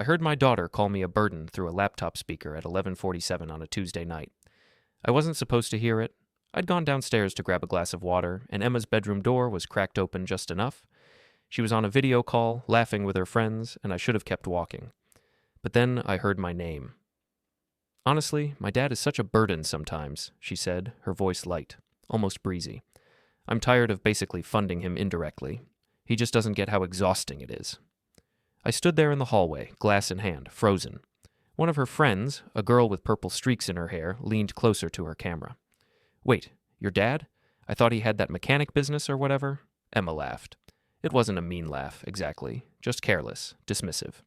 I heard my daughter call me a burden through a laptop speaker at 11:47 on a Tuesday night. I wasn't supposed to hear it. I'd gone downstairs to grab a glass of water, and Emma's bedroom door was cracked open just enough. She was on a video call, laughing with her friends, and I should have kept walking. But then I heard my name. "Honestly, my dad is such a burden sometimes," she said, her voice light, almost breezy. "I'm tired of basically funding him indirectly. He just doesn't get how exhausting it is." I stood there in the hallway, glass in hand, frozen. One of her friends, a girl with purple streaks in her hair, leaned closer to her camera. "Wait, your dad? I thought he had that mechanic business or whatever?" Emma laughed. It wasn't a mean laugh, exactly, just careless, dismissive.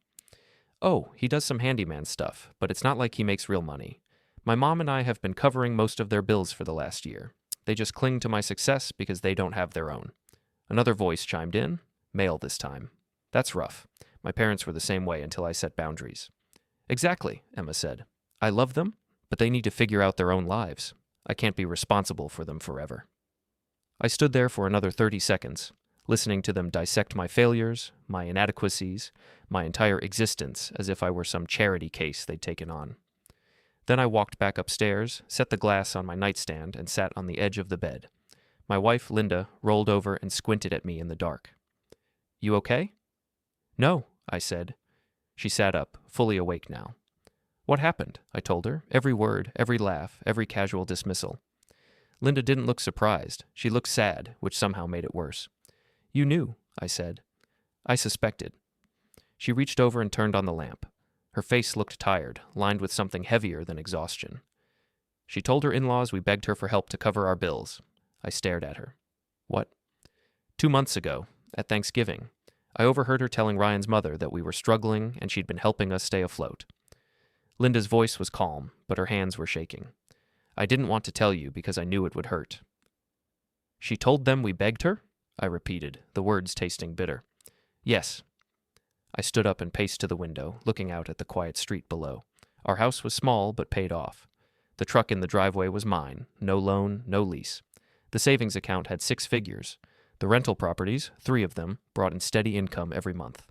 "Oh, he does some handyman stuff, but it's not like he makes real money. My mom and I have been covering most of their bills for the last year. They just cling to my success because they don't have their own." Another voice chimed in, male this time. "That's rough. My parents were the same way until I set boundaries." "Exactly," Emma said. "I love them, but they need to figure out their own lives. I can't be responsible for them forever." I stood there for another 30 seconds, listening to them dissect my failures, my inadequacies, my entire existence as if I were some charity case they'd taken on. Then I walked back upstairs, set the glass on my nightstand, and sat on the edge of the bed. My wife, Linda, rolled over and squinted at me in the dark. "You okay?" "No," I said. She sat up, fully awake now. "What happened?" I told her, every word, every laugh, every casual dismissal. Linda didn't look surprised. She looked sad, which somehow made it worse. "You knew," I said. "I suspected." She reached over and turned on the lamp. Her face looked tired, lined with something heavier than exhaustion. She told her in-laws we begged her for help to cover our bills. I stared at her. "What?" "2 months ago, at Thanksgiving, I overheard her telling Ryan's mother that we were struggling and she'd been helping us stay afloat." Linda's voice was calm, but her hands were shaking. "I didn't want to tell you because I knew it would hurt." "She told them we begged her?" I repeated, the words tasting bitter. "Yes." I stood up and paced to the window, looking out at the quiet street below. Our house was small, but paid off. The truck in the driveway was mine, no loan, no lease. The savings account had 6 figures. The rental properties, 3 of them, brought in steady income every month.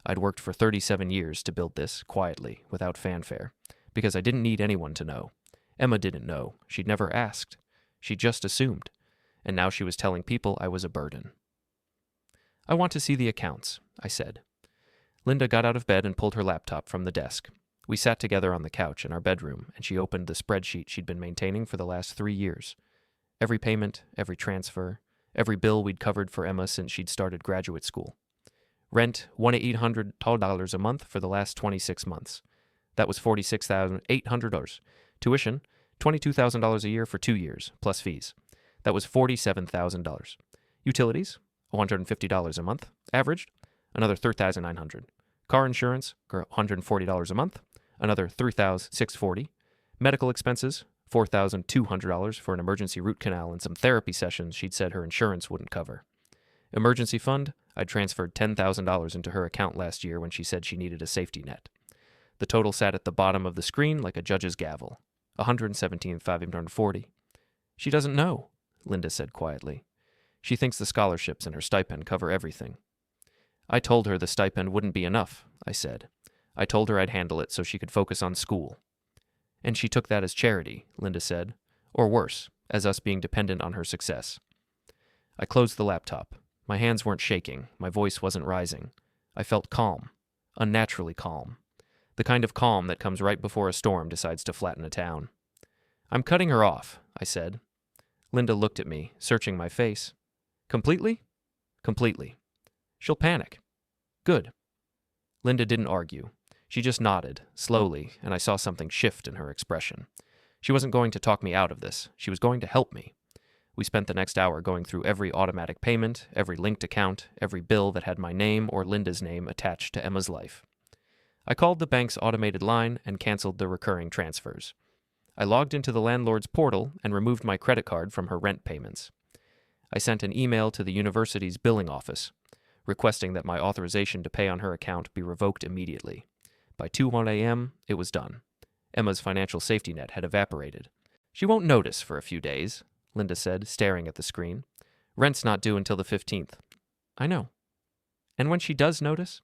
I'd worked for 37 years to build this, quietly, without fanfare, because I didn't need anyone to know. Emma didn't know. She'd never asked. She just assumed. And now she was telling people I was a burden. "I want to see the accounts," I said. Linda got out of bed and pulled her laptop from the desk. We sat together on the couch in our bedroom, and she opened the spreadsheet she'd been maintaining for the last 3 years. Every payment, every transfer, every bill we'd covered for Emma since she'd started graduate school. Rent, $1,800 a month for the last 26 months. That was $46,800. Tuition, $22,000 a year for 2 years, plus fees. That was $47,000. Utilities, $150 a month, averaged, another $3,900. Car insurance, $140 a month, another $3,640. Medical expenses, $4,200 for an emergency root canal and some therapy sessions she'd said her insurance wouldn't cover. Emergency fund, I'd transferred $10,000 into her account last year when she said she needed a safety net. The total sat at the bottom of the screen like a judge's gavel, $117,540. "She doesn't know," Linda said quietly. "She thinks the scholarships and her stipend cover everything." "I told her the stipend wouldn't be enough," I said. "I told her I'd handle it so she could focus on school." "And she took that as charity," Linda said. "Or worse, as us being dependent on her success." I closed the laptop. My hands weren't shaking. My voice wasn't rising. I felt calm. Unnaturally calm. The kind of calm that comes right before a storm decides to flatten a town. "I'm cutting her off," I said. Linda looked at me, searching my face. "Completely?" "Completely." "She'll panic." "Good." Linda didn't argue. She just nodded, slowly, and I saw something shift in her expression. She wasn't going to talk me out of this. She was going to help me. We spent the next hour going through every automatic payment, every linked account, every bill that had my name or Linda's name attached to Emma's life. I called the bank's automated line and canceled the recurring transfers. I logged into the landlord's portal and removed my credit card from her rent payments. I sent an email to the university's billing office, requesting that my authorization to pay on her account be revoked immediately. By 2:01 a.m., it was done. Emma's financial safety net had evaporated. "She won't notice for a few days," Linda said, staring at the screen. "Rent's not due until the 15th. "I know." "And when she does notice?"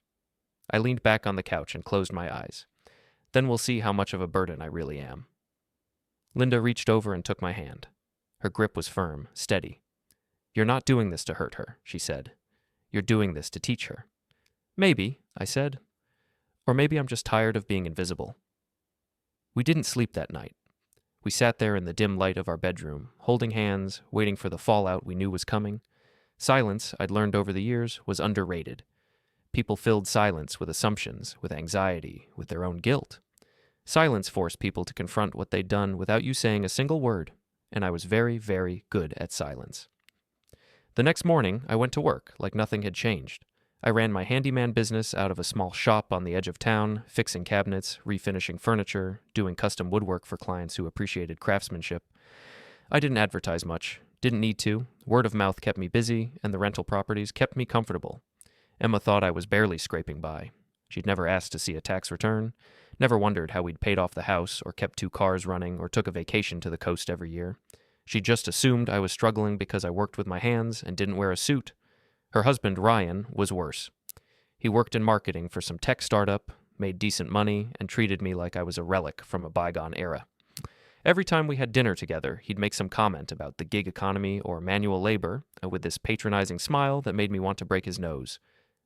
I leaned back on the couch and closed my eyes. Then we'll see how much of a burden I really am. Linda reached over and took my hand. Her grip was firm, steady. You're not doing this to hurt her, she said. You're doing this to teach her. Maybe, I said. Or maybe I'm just tired of being invisible. We didn't sleep that night. We sat there in the dim light of our bedroom, holding hands, waiting for the fallout we knew was coming. Silence, I'd learned over the years, was underrated. People filled silence with assumptions, with anxiety, with their own guilt. Silence forced people to confront what they'd done without you saying a single word, and I was very, very good at silence. The next morning, I went to work like nothing had changed. I ran my handyman business out of a small shop on the edge of town, fixing cabinets, refinishing furniture, doing custom woodwork for clients who appreciated craftsmanship. I didn't advertise much, didn't need to. Word of mouth kept me busy, and the rental properties kept me comfortable. Emma thought I was barely scraping by. She'd never asked to see a tax return, never wondered how we'd paid off the house or kept 2 cars running or took a vacation to the coast every year. She just assumed I was struggling because I worked with my hands and didn't wear a suit. Her husband, Ryan, was worse. He worked in marketing for some tech startup, made decent money, and treated me like I was a relic from a bygone era. Every time we had dinner together, he'd make some comment about the gig economy or manual labor, with this patronizing smile that made me want to break his nose.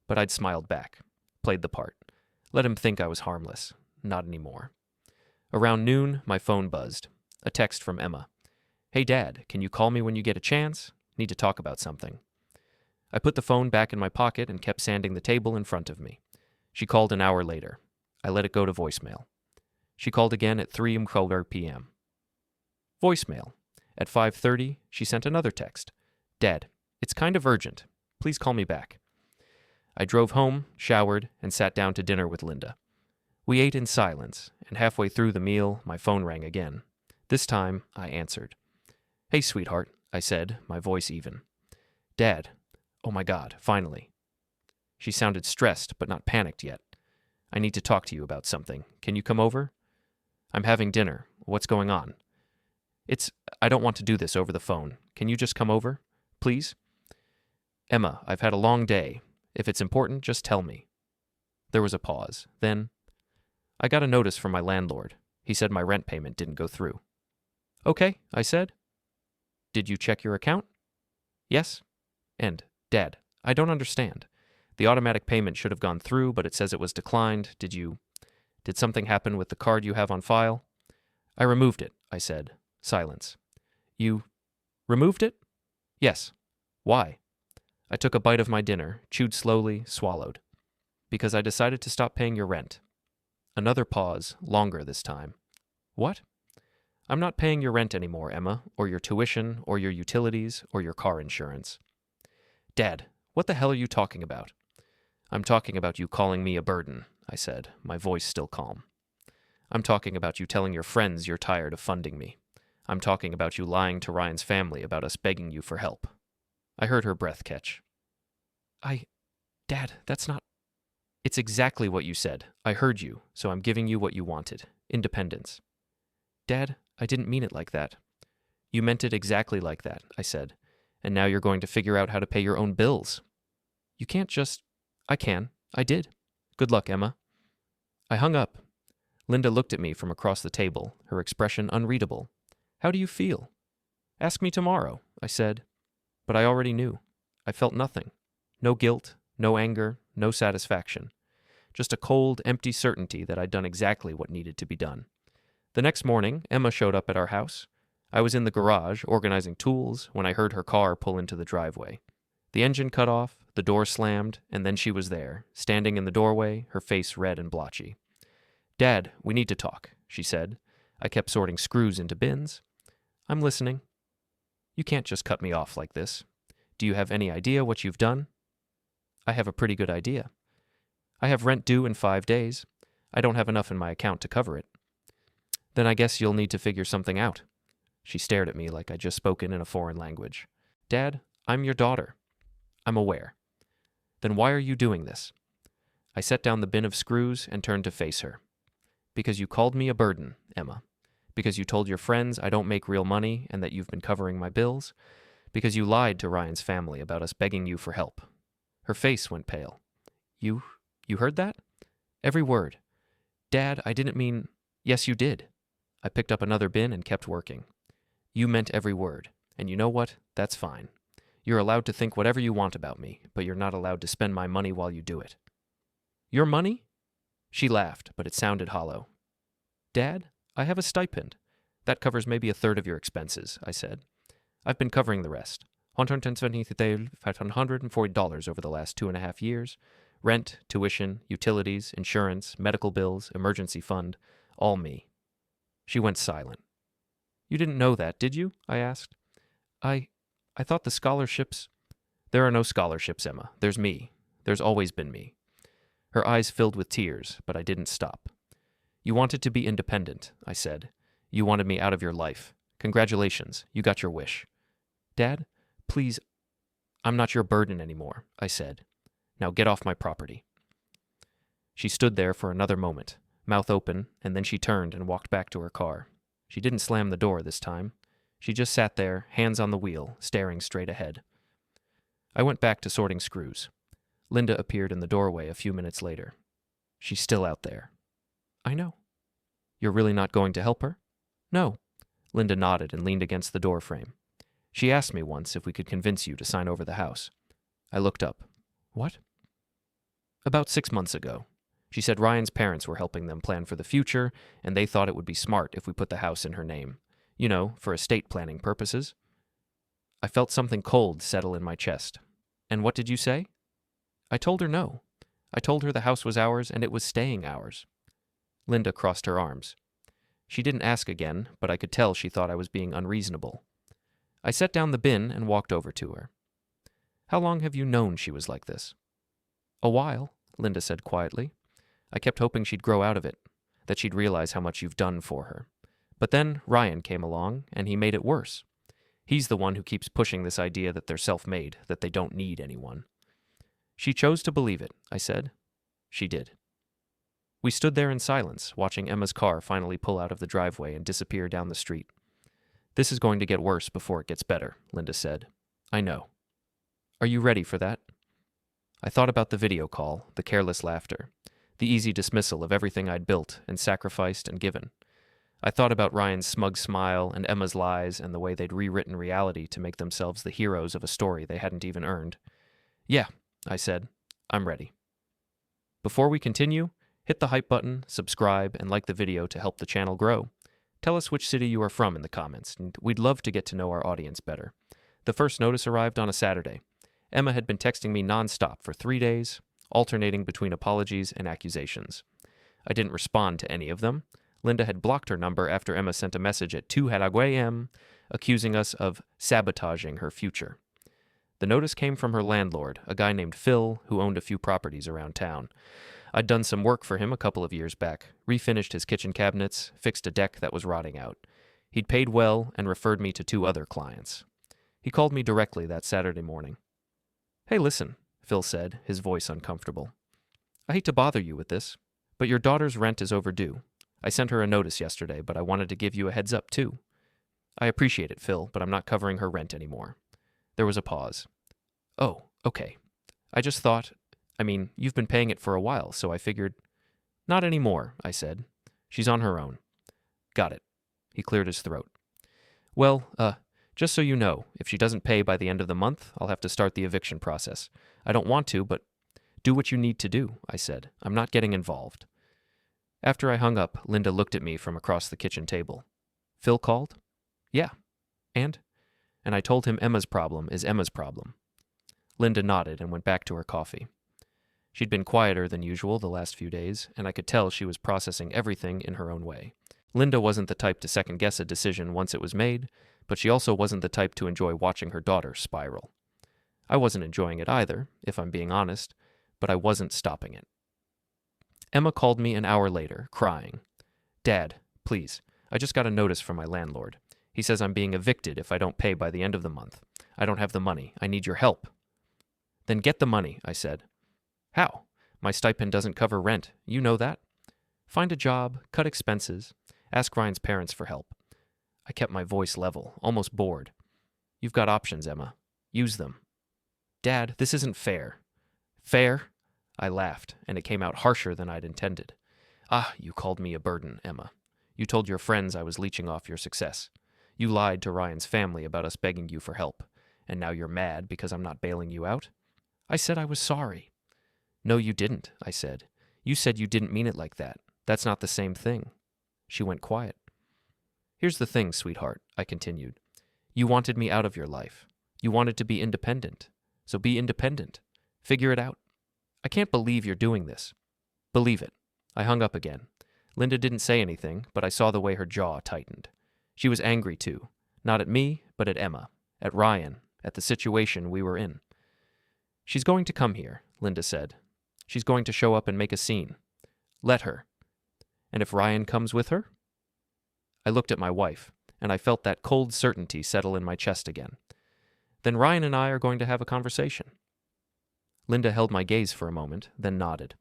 But I'd smiled back, played the part, let him think I was harmless. Not anymore. Around noon, my phone buzzed. A text from Emma. Hey, Dad, can you call me when you get a chance? Need to talk about something. I put the phone back in my pocket and kept sanding the table in front of me. She called an hour later. I let it go to voicemail. She called again at 3:12 p.m. Voicemail. At 5:30, she sent another text. Dad, it's kind of urgent. Please call me back. I drove home, showered, and sat down to dinner with Linda. We ate in silence, and halfway through the meal, my phone rang again. This time, I answered. Hey, sweetheart, I said, my voice even. Dad. Oh my God, finally. She sounded stressed, but not panicked yet. I need to talk to you about something. Can you come over? I'm having dinner. What's going on? I don't want to do this over the phone. Can you just come over? Please? Emma, I've had a long day. If it's important, just tell me. There was a pause. Then, I got a notice from my landlord. He said my rent payment didn't go through. Okay, I said. Did you check your account? Yes. And, Dad, I don't understand. The automatic payment should have gone through, but it says it was declined. Did something happen with the card you have on file? I removed it, I said. Silence. You removed it? Yes. Why? I took a bite of my dinner, chewed slowly, swallowed. Because I decided to stop paying your rent. Another pause, longer this time. What? I'm not paying your rent anymore, Emma, or your tuition, or your utilities, or your car insurance. Dad, what the hell are you talking about? I'm talking about you calling me a burden, I said, my voice still calm. I'm talking about you telling your friends you're tired of funding me. I'm talking about you lying to Ryan's family about us begging you for help. I heard her breath catch. Dad, that's not... It's exactly what you said. I heard you, so I'm giving you what you wanted. Independence. Dad, I didn't mean it like that. You meant it exactly like that, I said. And now you're going to figure out how to pay your own bills. You can't just... I can. I did. Good luck, Emma. I hung up. Linda looked at me from across the table, her expression unreadable. How do you feel? Ask me tomorrow, I said. But I already knew. I felt nothing. No guilt, no anger, no satisfaction. Just a cold, empty certainty that I'd done exactly what needed to be done. The next morning, Emma showed up at our house. I was in the garage, organizing tools, when I heard her car pull into the driveway. The engine cut off, the door slammed, and then she was there, standing in the doorway, her face red and blotchy. Dad, we need to talk, she said. I kept sorting screws into bins. I'm listening. You can't just cut me off like this. Do you have any idea what you've done? I have a pretty good idea. I have rent due in 5 days. I don't have enough in my account to cover it. Then I guess you'll need to figure something out. She stared at me like I'd just spoken in a foreign language. Dad, I'm your daughter. I'm aware. Then why are you doing this? I set down the bin of screws and turned to face her. Because you called me a burden, Emma. Because you told your friends I don't make real money and that you've been covering my bills. Because you lied to Ryan's family about us begging you for help. Her face went pale. You heard that? Every word. Dad, I didn't mean. Yes, you did. I picked up another bin and kept working. You meant every word. And you know what? That's fine. You're allowed to think whatever you want about me, but you're not allowed to spend my money while you do it. Your money? She laughed, but it sounded hollow. Dad, I have a stipend. That covers maybe a third of your expenses, I said. I've been covering the rest. $540 over the last 2.5 years. Rent, tuition, utilities, insurance, medical bills, emergency fund, all me. She went silent. You didn't know that, did you? I asked. I thought the scholarships... There are no scholarships, Emma. There's me. There's always been me. Her eyes filled with tears, but I didn't stop. You wanted to be independent, I said. You wanted me out of your life. Congratulations, you got your wish. Dad, please, I'm not your burden anymore, I said. Now get off my property. She stood there for another moment, mouth open, and then she turned and walked back to her car. She didn't slam the door this time. She just sat there, hands on the wheel, staring straight ahead. I went back to sorting screws. Linda appeared in the doorway a few minutes later. She's still out there. I know. You're really not going to help her? No. Linda nodded and leaned against the door frame. She asked me once if we could convince you to sign over the house. I looked up. What? About 6 months ago. She said Ryan's parents were helping them plan for the future, and they thought it would be smart if we put the house in her name. You know, for estate planning purposes. I felt something cold settle in my chest. And what did you say? I told her no. I told her the house was ours and it was staying ours. Linda crossed her arms. She didn't ask again, but I could tell she thought I was being unreasonable. I set down the bin and walked over to her. How long have you known she was like this? A while, Linda said quietly. I kept hoping she'd grow out of it, that she'd realize how much you've done for her. But then Ryan came along, and he made it worse. He's the one who keeps pushing this idea that they're self-made, that they don't need anyone. She chose to believe it, I said. She did. We stood there in silence, watching Emma's car finally pull out of the driveway and disappear down the street. This is going to get worse before it gets better, Linda said. I know. Are you ready for that? I thought about the video call, the careless laughter, the easy dismissal of everything I'd built and sacrificed and given. I thought about Ryan's smug smile and Emma's lies and the way they'd rewritten reality to make themselves the heroes of a story they hadn't even earned. Yeah, I said, I'm ready. Before we continue, hit the hype button, subscribe, and like the video to help the channel grow. Tell us which city you are from in the comments, and we'd love to get to know our audience better. The first notice arrived on a Saturday. Emma had been texting me nonstop for 3 days, alternating between apologies and accusations. I didn't respond to any of them. Linda had blocked her number after Emma sent a message at 2 a.m. accusing us of sabotaging her future. The notice came from her landlord, a guy named Phil, who owned a few properties around town. I'd done some work for him a couple of years back, refinished his kitchen cabinets, fixed a deck that was rotting out. He'd paid well and referred me to 2 other clients. He called me directly that Saturday morning. Hey, listen, Phil said, his voice uncomfortable. I hate to bother you with this, but your daughter's rent is overdue. I sent her a notice yesterday, but I wanted to give you a heads up, too. I appreciate it, Phil, but I'm not covering her rent anymore. There was a pause. Oh, okay. I just thought, you've been paying it for a while, so I figured... Not anymore, I said. She's on her own. Got it. He cleared his throat. Well, just so you know, if she doesn't pay by the end of the month, I'll have to start the eviction process. I don't want to, but do what you need to do, I said. I'm not getting involved. After I hung up, Linda looked at me from across the kitchen table. Phil called? Yeah. And I told him Emma's problem is Emma's problem. Linda nodded and went back to her coffee. She'd been quieter than usual the last few days, and I could tell she was processing everything in her own way. Linda wasn't the type to second-guess a decision once it was made, but she also wasn't the type to enjoy watching her daughter spiral. I wasn't enjoying it either, if I'm being honest, but I wasn't stopping it. Emma called me an hour later, crying. Dad, please, I just got a notice from my landlord. He says I'm being evicted if I don't pay by the end of the month. I don't have the money. I need your help. Then get the money, I said. How? My stipend doesn't cover rent. You know that. Find a job, cut expenses, ask Ryan's parents for help. I kept my voice level, almost bored. You've got options, Emma. Use them. Dad, this isn't fair. Fair? I laughed, and it came out harsher than I'd intended. Ah, you called me a burden, Emma. You told your friends I was leeching off your success. You lied to Ryan's family about us begging you for help, and now you're mad because I'm not bailing you out? I said I was sorry. No, you didn't, I said. You said you didn't mean it like that. That's not the same thing. She went quiet. Here's the thing, sweetheart, I continued. You wanted me out of your life. You wanted to be independent. So be independent. Figure it out. I can't believe you're doing this. Believe it. I hung up again. Linda didn't say anything, but I saw the way her jaw tightened. She was angry, too. Not at me, but at Emma, at Ryan, at the situation we were in. She's going to come here, Linda said. She's going to show up and make a scene. Let her. And if Ryan comes with her? I looked at my wife, and I felt that cold certainty settle in my chest again. Then Ryan and I are going to have a conversation. Linda held my gaze for a moment, then nodded.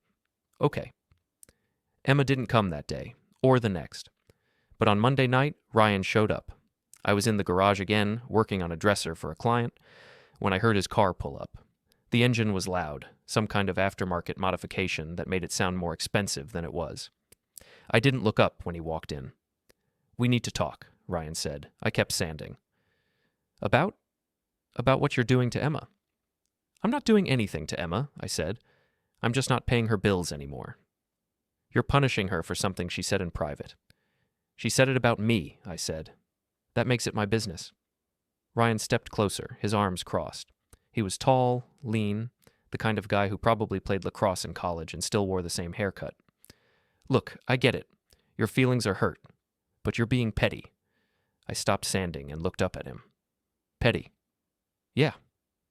Okay. Emma didn't come that day, or the next. But on Monday night, Ryan showed up. I was in the garage again, working on a dresser for a client, when I heard his car pull up. The engine was loud, some kind of aftermarket modification that made it sound more expensive than it was. I didn't look up when he walked in. We need to talk, Ryan said. I kept sanding. About what you're doing to Emma. I'm not doing anything to Emma, I said. I'm just not paying her bills anymore. You're punishing her for something she said in private. She said it about me, I said. That makes it my business. Ryan stepped closer, his arms crossed. He was tall, lean, the kind of guy who probably played lacrosse in college and still wore the same haircut. Look, I get it. Your feelings are hurt, but you're being petty. I stopped sanding and looked up at him. Petty. Yeah.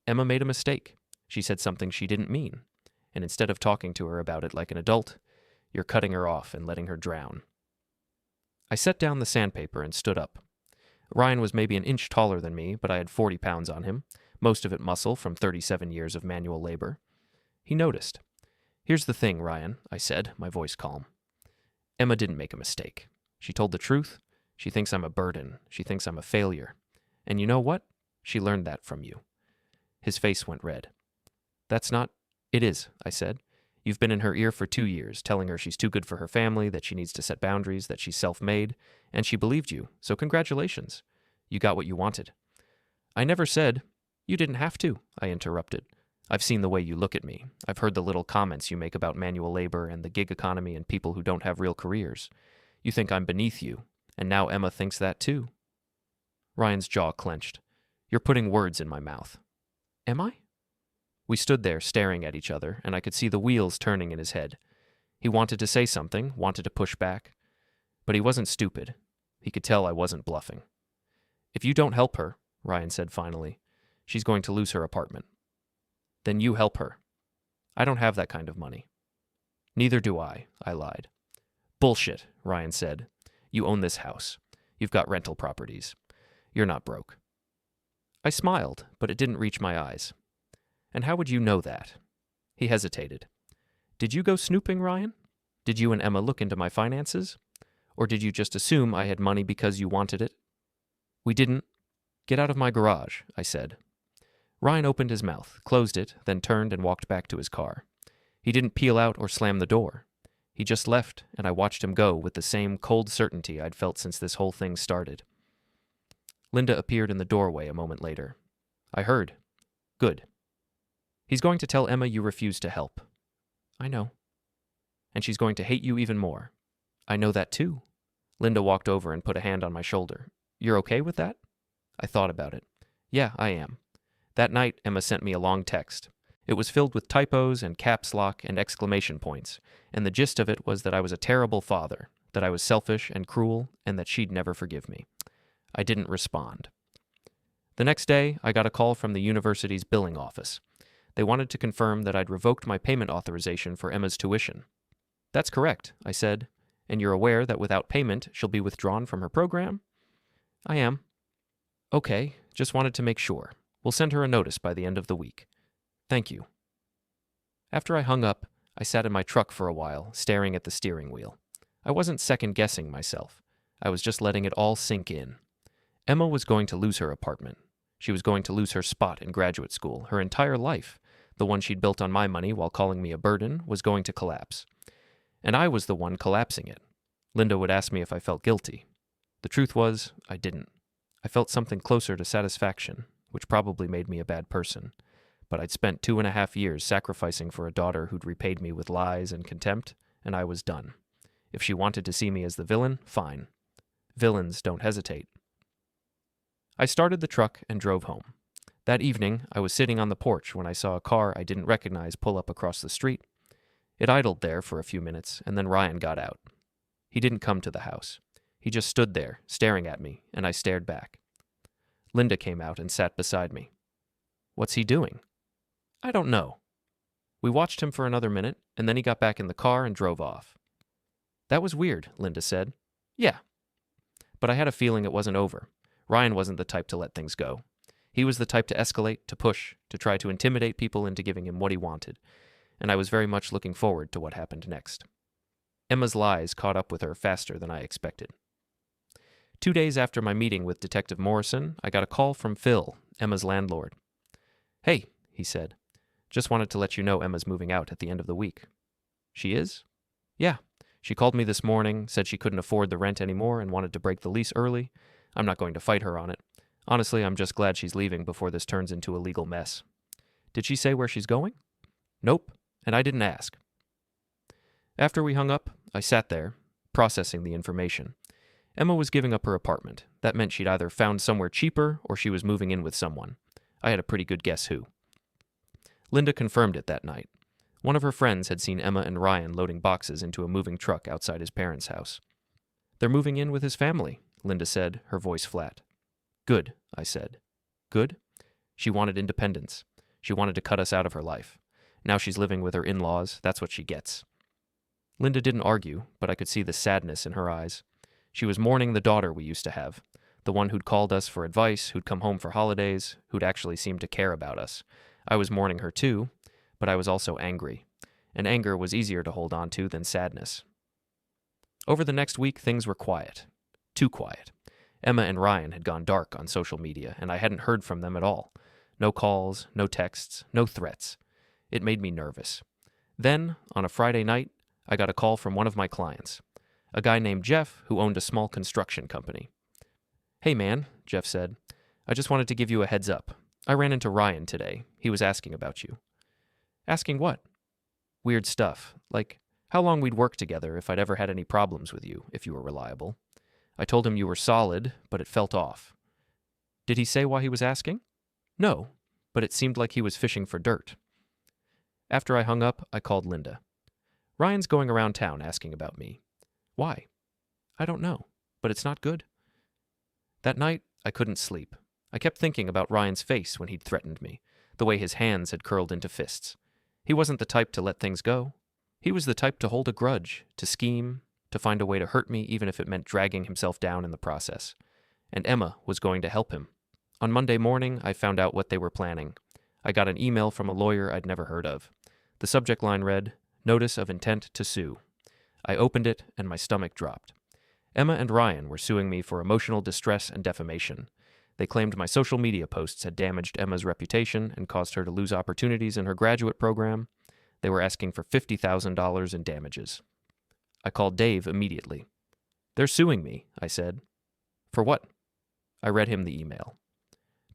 Emma made a mistake. She said something she didn't mean, and instead of talking to her about it like an adult, you're cutting her off and letting her drown. I set down the sandpaper and stood up. Ryan was maybe an inch taller than me, but I had 40 pounds on him, most of it muscle from 37 years of manual labor. He noticed. Here's the thing, Ryan, I said, my voice calm. Emma didn't make a mistake. She told the truth. She thinks I'm a burden. She thinks I'm a failure. And you know what? She learned that from you. His face went red. That's not... It is, I said. You've been in her ear for 2 years, telling her she's too good for her family, that she needs to set boundaries, that she's self-made, and she believed you, so congratulations. You got what you wanted. I never said... You didn't have to, I interrupted. I've seen the way you look at me. I've heard the little comments you make about manual labor and the gig economy and people who don't have real careers. You think I'm beneath you, and now Emma thinks that too. Ryan's jaw clenched. You're putting words in my mouth. Am I? We stood there staring at each other, and I could see the wheels turning in his head. He wanted to say something, wanted to push back. But he wasn't stupid. He could tell I wasn't bluffing. If you don't help her, Ryan said finally, she's going to lose her apartment. Then you help her. I don't have that kind of money. Neither do I lied. Bullshit, Ryan said. You own this house. You've got rental properties. You're not broke. I smiled, but it didn't reach my eyes. And how would you know that? He hesitated. Did you go snooping, Ryan? Did you and Emma look into my finances? Or did you just assume I had money because you wanted it? We didn't. Get out of my garage, I said. Ryan opened his mouth, closed it, then turned and walked back to his car. He didn't peel out or slam the door. He just left, and I watched him go with the same cold certainty I'd felt since this whole thing started. Linda appeared in the doorway a moment later. I heard. Good. He's going to tell Emma you refused to help. I know. And she's going to hate you even more. I know that too. Linda walked over and put a hand on my shoulder. You're okay with that? I thought about it. Yeah, I am. That night, Emma sent me a long text. It was filled with typos and caps lock and exclamation points, and the gist of it was that I was a terrible father, that I was selfish and cruel, and that she'd never forgive me. I didn't respond. The next day, I got a call from the university's billing office. They wanted to confirm that I'd revoked my payment authorization for Emma's tuition. That's correct, I said. And you're aware that without payment, she'll be withdrawn from her program? I am. Okay, just wanted to make sure. We'll send her a notice by the end of the week. Thank you. After I hung up, I sat in my truck for a while, staring at the steering wheel. I wasn't second-guessing myself. I was just letting it all sink in. Emma was going to lose her apartment. She was going to lose her spot in graduate school, her entire life, the one she'd built on my money while calling me a burden, was going to collapse. And I was the one collapsing it. Linda would ask me if I felt guilty. The truth was, I didn't. I felt something closer to satisfaction, which probably made me a bad person. But I'd spent 2.5 years sacrificing for a daughter who'd repaid me with lies and contempt, and I was done. If she wanted to see me as the villain, fine. Villains don't hesitate. I started the truck and drove home. That evening, I was sitting on the porch when I saw a car I didn't recognize pull up across the street. It idled there for a few minutes, and then Ryan got out. He didn't come to the house. He just stood there, staring at me, and I stared back. Linda came out and sat beside me. "What's he doing?" "I don't know." We watched him for another minute, and then he got back in the car and drove off. "That was weird," Linda said. "Yeah." But I had a feeling it wasn't over. Ryan wasn't the type to let things go. He was the type to escalate, to push, to try to intimidate people into giving him what he wanted, and I was very much looking forward to what happened next. Emma's lies caught up with her faster than I expected. 2 days after my meeting with Detective Morrison, I got a call from Phil, Emma's landlord. "Hey," he said, "just wanted to let you know Emma's moving out at the end of the week." "She is?" "Yeah. She called me this morning, said she couldn't afford the rent anymore and wanted to break the lease early. I'm not going to fight her on it. Honestly, I'm just glad she's leaving before this turns into a legal mess." "Did she say where she's going?" "Nope, and I didn't ask." After we hung up, I sat there, processing the information. Emma was giving up her apartment. That meant she'd either found somewhere cheaper or she was moving in with someone. I had a pretty good guess who. Linda confirmed it that night. One of her friends had seen Emma and Ryan loading boxes into a moving truck outside his parents' house. "They're moving in with his family," Linda said, her voice flat. "Good," I said. "Good?" She wanted independence. She wanted to cut us out of her life. Now she's living with her in-laws. That's what she gets. Linda didn't argue, but I could see the sadness in her eyes. She was mourning the daughter we used to have, the one who'd called us for advice, who'd come home for holidays, who'd actually seemed to care about us. I was mourning her too, but I was also angry. And anger was easier to hold on to than sadness. Over the next week, things were quiet. Too quiet. Emma and Ryan had gone dark on social media, and I hadn't heard from them at all. No calls, no texts, no threats. It made me nervous. Then, on a Friday night, I got a call from one of my clients, a guy named Jeff who owned a small construction company. "Hey man," Jeff said, "I just wanted to give you a heads up. I ran into Ryan today. He was asking about you." "Asking what?" "Weird stuff, like how long we'd work together, if I'd ever had any problems with you, if you were reliable. I told him you were solid, but it felt off." "Did he say why he was asking?" "No, but it seemed like he was fishing for dirt." After I hung up, I called Linda. "Ryan's going around town asking about me." "Why?" "I don't know, but it's not good." That night, I couldn't sleep. I kept thinking about Ryan's face when he'd threatened me, the way his hands had curled into fists. He wasn't the type to let things go. He was the type to hold a grudge, to scheme, to find a way to hurt me even if it meant dragging himself down in the process. And Emma was going to help him. On Monday morning, I found out what they were planning. I got an email from a lawyer I'd never heard of. The subject line read, "Notice of intent to sue." I opened it and my stomach dropped. Emma and Ryan were suing me for emotional distress and defamation. They claimed my social media posts had damaged Emma's reputation and caused her to lose opportunities in her graduate program. They were asking for $50,000 in damages. I called Dave immediately. "They're suing me," I said. "For what?" I read him the email.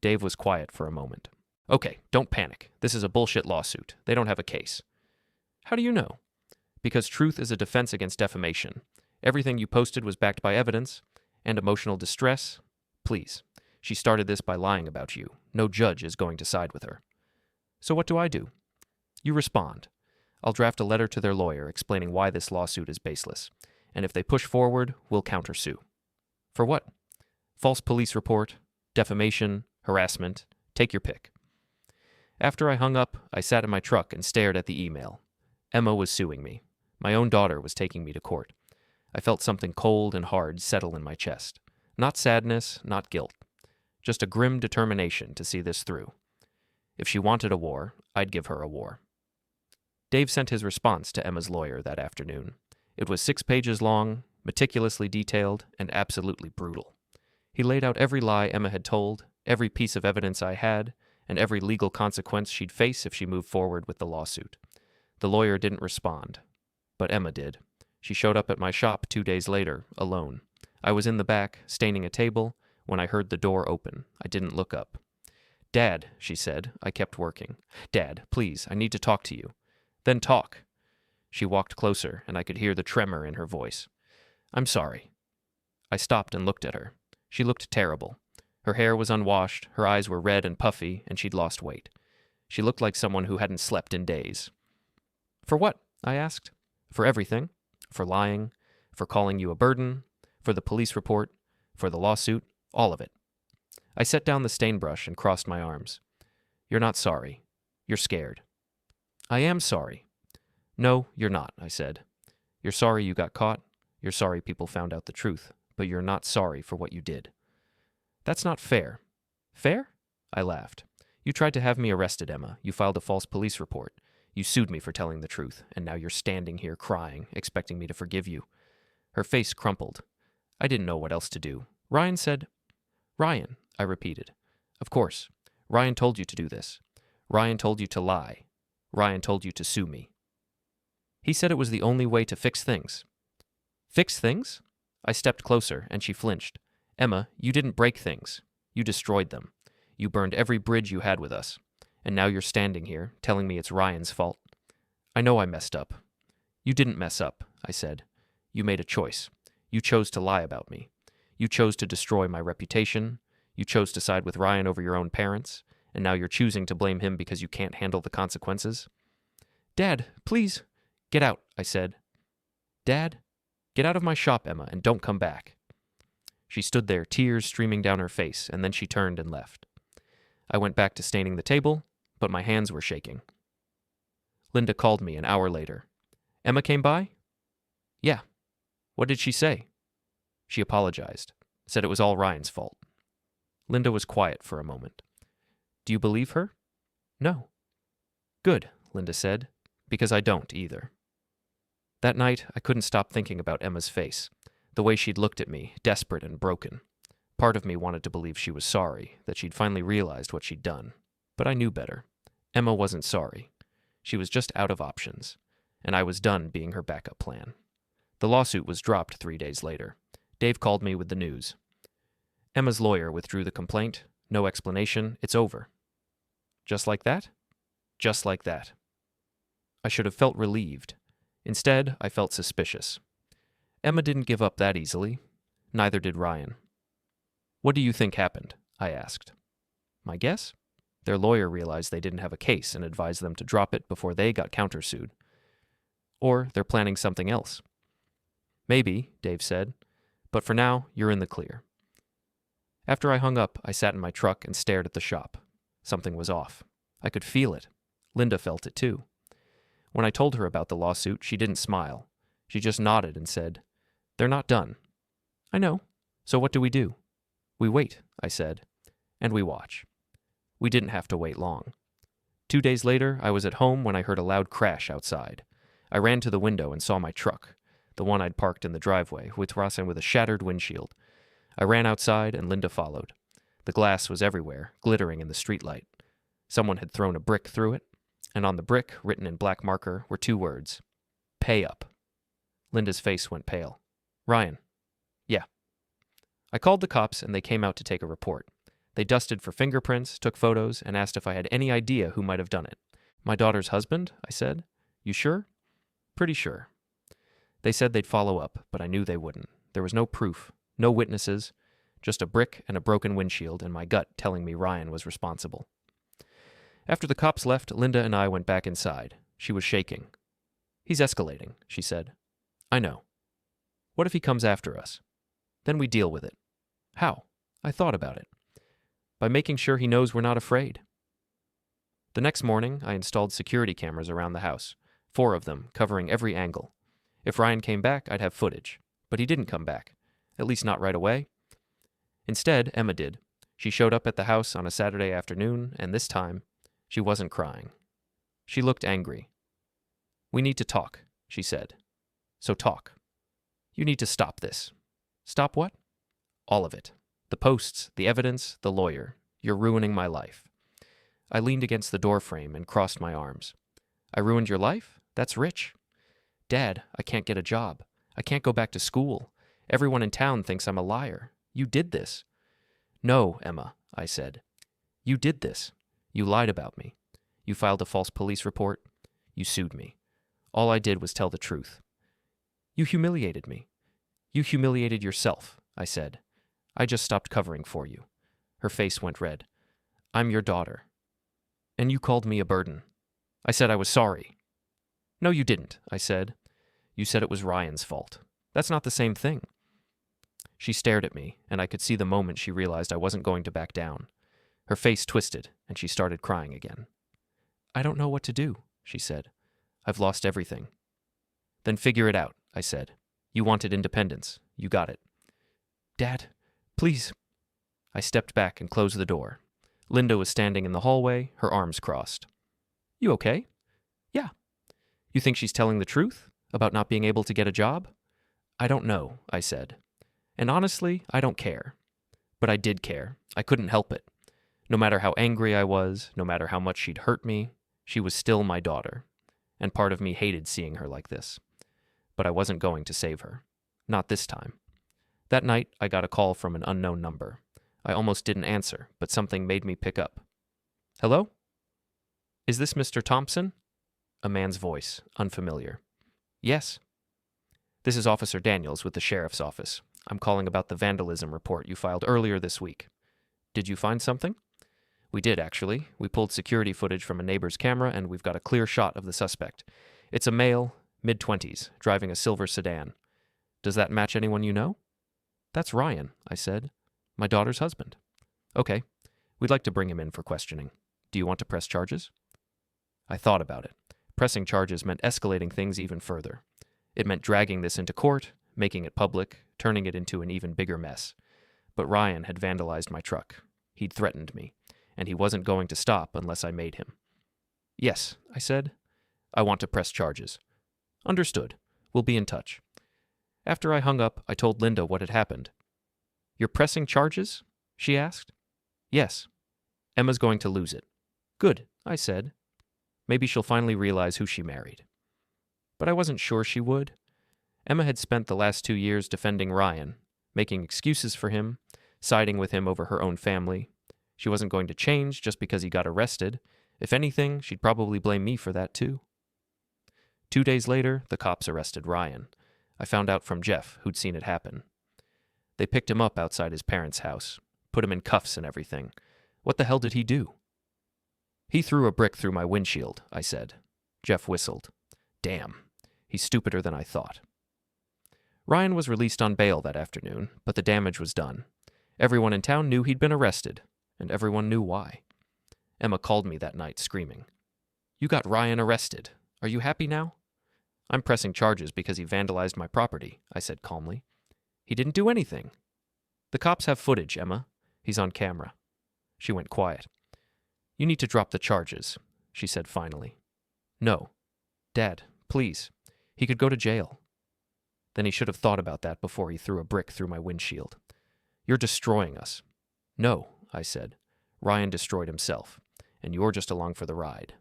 Dave was quiet for a moment. "Okay, don't panic. This is a bullshit lawsuit. They don't have a case." "How do you know?" "Because truth is a defense against defamation. Everything you posted was backed by evidence. And emotional distress? Please. She started this by lying about you. No judge is going to side with her." "So what do I do?" "You respond. I'll draft a letter to their lawyer explaining why this lawsuit is baseless. And if they push forward, we'll countersue." "For what?" "False police report, defamation, harassment. Take your pick." After I hung up, I sat in my truck and stared at the email. Emma was suing me. My own daughter was taking me to court. I felt something cold and hard settle in my chest. Not sadness, not guilt. Just a grim determination to see this through. If she wanted a war, I'd give her a war. Dave sent his response to Emma's lawyer that afternoon. It was 6 pages long, meticulously detailed, and absolutely brutal. He laid out every lie Emma had told, every piece of evidence I had, and every legal consequence she'd face if she moved forward with the lawsuit. The lawyer didn't respond, but Emma did. She showed up at my shop 2 days later, alone. I was in the back, staining a table, when I heard the door open. I didn't look up. "Dad," she said. I kept working. "Dad, please, I need to talk to you." "Then talk." She walked closer, and I could hear the tremor in her voice. "I'm sorry." I stopped and looked at her. She looked terrible. Her hair was unwashed, her eyes were red and puffy, and she'd lost weight. She looked like someone who hadn't slept in days. "For what?" I asked. "For everything. For lying, for calling you a burden, for the police report, for the lawsuit, all of it." I set down the stain brush and crossed my arms. "You're not sorry. You're scared." "I am sorry." "No, you're not," I said. "You're sorry you got caught. You're sorry people found out the truth, but you're not sorry for what you did." "That's not fair." "Fair?" I laughed. "You tried to have me arrested, Emma. You filed a false police report. You sued me for telling the truth, and now you're standing here crying, expecting me to forgive you." Her face crumpled. I didn't know what else to do. "Ryan said—" "Ryan," I repeated. "Of course. Ryan told you to do this. Ryan told you to lie. Ryan told you to sue me. He said it was the only way to fix things." "Fix things?" I stepped closer, and she flinched. "Emma, you didn't break things. You destroyed them. You burned every bridge you had with us. And now you're standing here, telling me it's Ryan's fault. I know I messed up." "You didn't mess up," I said. "You made a choice. You chose to lie about me. You chose to destroy my reputation. You chose to side with Ryan over your own parents, and now you're choosing to blame him because you can't handle the consequences." "Dad, please." "Get out," I said. "Dad, get out of my shop, Emma, and don't come back." She stood there, tears streaming down her face, and then she turned and left. I went back to staining the table, but my hands were shaking. Linda called me an hour later. "Emma came by?" "Yeah." "What did she say?" "She apologized. Said it was all Ryan's fault." Linda was quiet for a moment. "Do you believe her?" "No." "Good," Linda said, "because I don't either." That night, I couldn't stop thinking about Emma's face, the way she'd looked at me, desperate and broken. Part of me wanted to believe she was sorry, that she'd finally realized what she'd done. But I knew better. Emma wasn't sorry. She was just out of options, and I was done being her backup plan. The lawsuit was dropped 3 days later. Dave called me with the news. Emma's lawyer withdrew the complaint. No explanation. It's over. Just like that? Just like that. I should have felt relieved. Instead, I felt suspicious. Emma didn't give up that easily. Neither did Ryan. "What do you think happened?" I asked. My guess? Their lawyer realized they didn't have a case and advised them to drop it before they got countersued. Or they're planning something else. "Maybe," Dave said, "but for now, you're in the clear." After I hung up, I sat in my truck and stared at the shop. Something was off. I could feel it. Linda felt it too. When I told her about the lawsuit, she didn't smile. She just nodded and said, "They're not done." "I know. So what do? "We wait," I said, "and we watch." We didn't have to wait long. 2 days later, I was at home when I heard a loud crash outside. I ran to the window and saw my truck, the one I'd parked in the driveway, with a shattered windshield. I ran outside, and Linda followed. The glass was everywhere, glittering in the streetlight. Someone had thrown a brick through it, and on the brick, written in black marker, were 2 words: "Pay up." Linda's face went pale. "Ryan." "Yeah." I called the cops, and they came out to take a report. They dusted for fingerprints, took photos, and asked if I had any idea who might have done it. "My daughter's husband," I said. "You sure?" "Pretty sure." They said they'd follow up, but I knew they wouldn't. There was no proof, no witnesses, just a brick and a broken windshield and my gut telling me Ryan was responsible. After the cops left, Linda and I went back inside. She was shaking. "He's escalating," she said. "I know." "What if he comes after us?" "Then we deal with it." "How?" I thought about it. "By making sure he knows we're not afraid." The next morning, I installed security cameras around the house, 4 of them, covering every angle. If Ryan came back, I'd have footage. But he didn't come back, at least not right away. Instead, Emma did. She showed up at the house on a Saturday afternoon, and this time, she wasn't crying. She looked angry. "We need to talk," she said. "So talk. You need to stop this." "Stop what?" "All of it. The posts, the evidence, the lawyer. You're ruining my life." I leaned against the doorframe and crossed my arms. I ruined your life? That's rich. Dad, I can't get a job. I can't go back to school. Everyone in town thinks I'm a liar. You did this. No, Emma, I said. You did this. You lied about me. You filed a false police report. You sued me. All I did was tell the truth. You humiliated me. You humiliated yourself, I said. I just stopped covering for you. Her face went red. I'm your daughter. And you called me a burden. I said I was sorry. No, you didn't, I said. You said it was Ryan's fault. That's not the same thing. She stared at me, and I could see the moment she realized I wasn't going to back down. Her face twisted, and she started crying again. I don't know what to do, she said. I've lost everything. Then figure it out, I said. You wanted independence. You got it. Dad, please. I stepped back and closed the door. Linda was standing in the hallway, her arms crossed. You okay? Yeah. You think she's telling the truth about not being able to get a job? I don't know, I said. And honestly, I don't care. But I did care. I couldn't help it. No matter how angry I was, no matter how much she'd hurt me, she was still my daughter. And part of me hated seeing her like this. But I wasn't going to save her. Not this time. That night, I got a call from an unknown number. I almost didn't answer, but something made me pick up. Hello? Is this Mr. Thompson? A man's voice, unfamiliar. Yes. This is Officer Daniels with the Sheriff's Office. I'm calling about the vandalism report you filed earlier this week. Did you find something? We did, actually. We pulled security footage from a neighbor's camera, and we've got a clear shot of the suspect. It's a male, mid-20s, driving a silver sedan. Does that match anyone you know? That's Ryan, I said. My daughter's husband. Okay. We'd like to bring him in for questioning. Do you want to press charges? I thought about it. Pressing charges meant escalating things even further. It meant dragging this into court, making it public, turning it into an even bigger mess. But Ryan had vandalized my truck. He'd threatened me, and he wasn't going to stop unless I made him. Yes, I said. I want to press charges. Understood. We'll be in touch. After I hung up, I told Linda what had happened. You're pressing charges? She asked. Yes. Emma's going to lose it. Good, I said. Maybe she'll finally realize who she married. But I wasn't sure she would. Emma had spent the last 2 years defending Ryan, making excuses for him, siding with him over her own family. She wasn't going to change just because he got arrested. If anything, she'd probably blame me for that too. 2 days later, the cops arrested Ryan. I found out from Jeff, who'd seen it happen. They picked him up outside his parents' house, put him in cuffs and everything. What the hell did he do? He threw a brick through my windshield, I said. Jeff whistled. Damn, he's stupider than I thought. Ryan was released on bail that afternoon, but the damage was done. Everyone in town knew he'd been arrested, and everyone knew why. Emma called me that night, screaming. You got Ryan arrested. Are you happy now? I'm pressing charges because he vandalized my property, I said calmly. He didn't do anything. The cops have footage, Emma. He's on camera. She went quiet. You need to drop the charges, she said finally. No. Dad, please. He could go to jail. Then he should have thought about that before he threw a brick through my windshield. You're destroying us. No, I said. Ryan destroyed himself, and you're just along for the ride.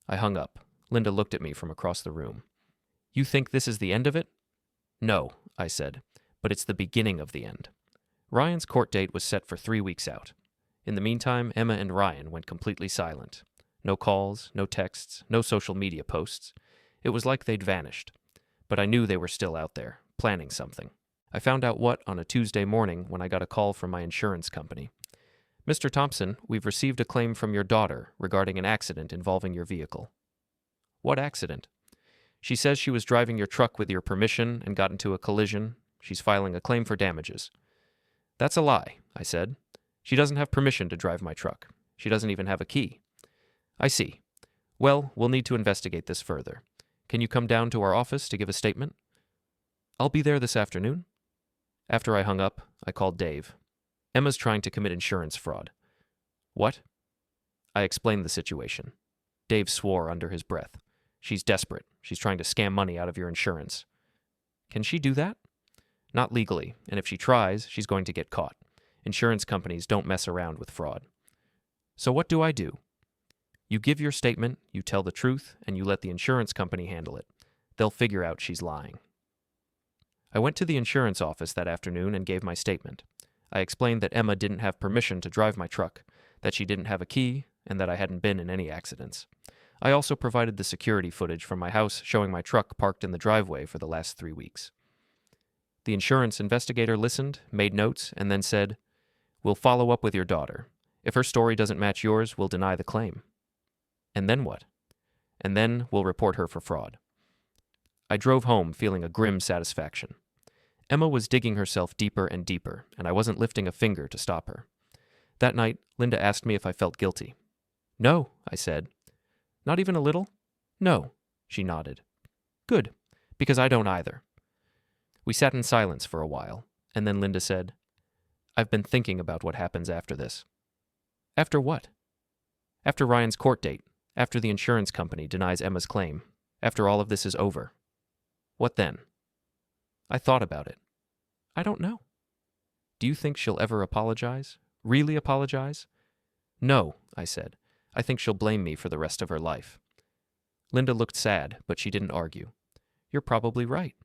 I hung up. Linda looked at me from across the room. You think this is the end of it? No, I said, but it's the beginning of the end. Ryan's court date was set for 3 weeks out. In the meantime, Emma and Ryan went completely silent. No calls, no texts, no social media posts. It was like they'd vanished. But I knew they were still out there, planning something. I found out what on a Tuesday morning when I got a call from my insurance company. Mr. Thompson, we've received a claim from your daughter regarding an accident involving your vehicle. What accident? She says she was driving your truck with your permission and got into a collision. She's filing a claim for damages. That's a lie, I said. She doesn't have permission to drive my truck. She doesn't even have a key. I see. Well, we'll need to investigate this further. Can you come down to our office to give a statement? I'll be there this afternoon. After I hung up, I called Dave. Emma's trying to commit insurance fraud. What? I explained the situation. Dave swore under his breath. She's desperate. She's trying to scam money out of your insurance. Can she do that? Not legally, and if she tries, she's going to get caught. Insurance companies don't mess around with fraud. So what do I do? You give your statement, you tell the truth, and you let the insurance company handle it. They'll figure out she's lying. I went to the insurance office that afternoon and gave my statement. I explained that Emma didn't have permission to drive my truck, that she didn't have a key, and that I hadn't been in any accidents. I also provided the security footage from my house showing my truck parked in the driveway for the last 3 weeks. The insurance investigator listened, made notes, and then said, "We'll follow up with your daughter. If her story doesn't match yours, we'll deny the claim." And then what? And then we'll report her for fraud. I drove home feeling a grim satisfaction. Emma was digging herself deeper and deeper, and I wasn't lifting a finger to stop her. That night, Linda asked me if I felt guilty. "No," I said. "Not even a little?" "No," she nodded. "Good, because I don't either." We sat in silence for a while, and then Linda said, "I've been thinking about what happens after this." "After what?" "After Ryan's court date, after the insurance company denies Emma's claim, after all of this is over. What then?" I thought about it. "I don't know." "Do you think she'll ever apologize? Really apologize?" "No," I said. "I think she'll blame me for the rest of her life." Linda looked sad, but she didn't argue. "You're probably right."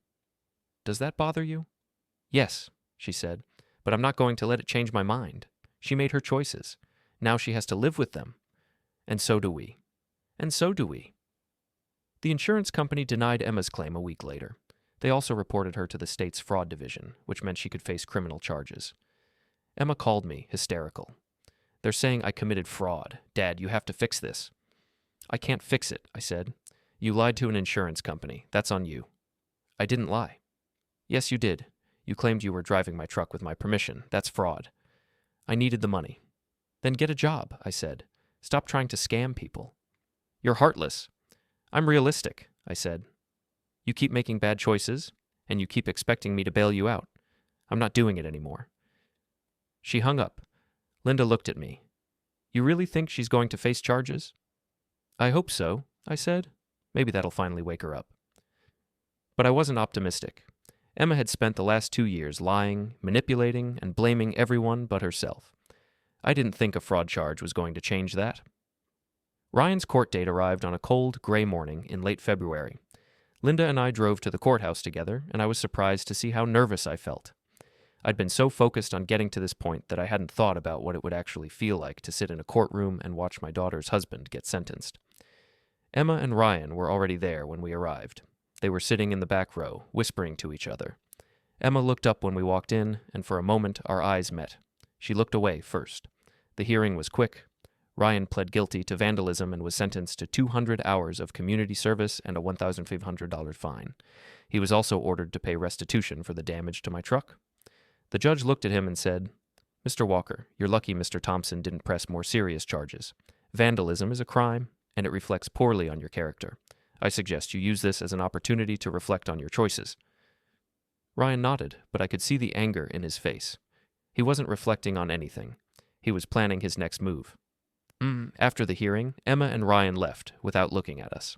"Does that bother you?" "Yes," she said, "but I'm not going to let it change my mind. She made her choices. Now she has to live with them. And so do we. And so do we." The insurance company denied Emma's claim a week later. They also reported her to the state's fraud division, which meant she could face criminal charges. Emma called me, hysterical. "They're saying I committed fraud. Dad, you have to fix this." "I can't fix it," I said. "You lied to an insurance company. That's on you." "I didn't lie." "Yes, you did. You claimed you were driving my truck with my permission. That's fraud." "I needed the money." "Then get a job," I said. "Stop trying to scam people." "You're heartless." "I'm realistic," I said. "You keep making bad choices, and you keep expecting me to bail you out. I'm not doing it anymore." She hung up. Linda looked at me. "You really think she's going to face charges?" "I hope so," I said. "Maybe that'll finally wake her up." But I wasn't optimistic. Emma had spent the last 2 years lying, manipulating, and blaming everyone but herself. I didn't think a fraud charge was going to change that. Ryan's court date arrived on a cold, gray morning in late February. Linda and I drove to the courthouse together, and I was surprised to see how nervous I felt. I'd been so focused on getting to this point that I hadn't thought about what it would actually feel like to sit in a courtroom and watch my daughter's husband get sentenced. Emma and Ryan were already there when we arrived. They were sitting in the back row, whispering to each other. Emma looked up when we walked in, and for a moment our eyes met. She looked away first. The hearing was quick. Ryan pled guilty to vandalism and was sentenced to 200 hours of community service and a $1,500 fine. He was also ordered to pay restitution for the damage to my truck. The judge looked at him and said, "Mr. Walker, you're lucky Mr. Thompson didn't press more serious charges. Vandalism is a crime, and it reflects poorly on your character. I suggest you use this as an opportunity to reflect on your choices." Ryan nodded, but I could see the anger in his face. He wasn't reflecting on anything. He was planning his next move. After the hearing, Emma and Ryan left without looking at us.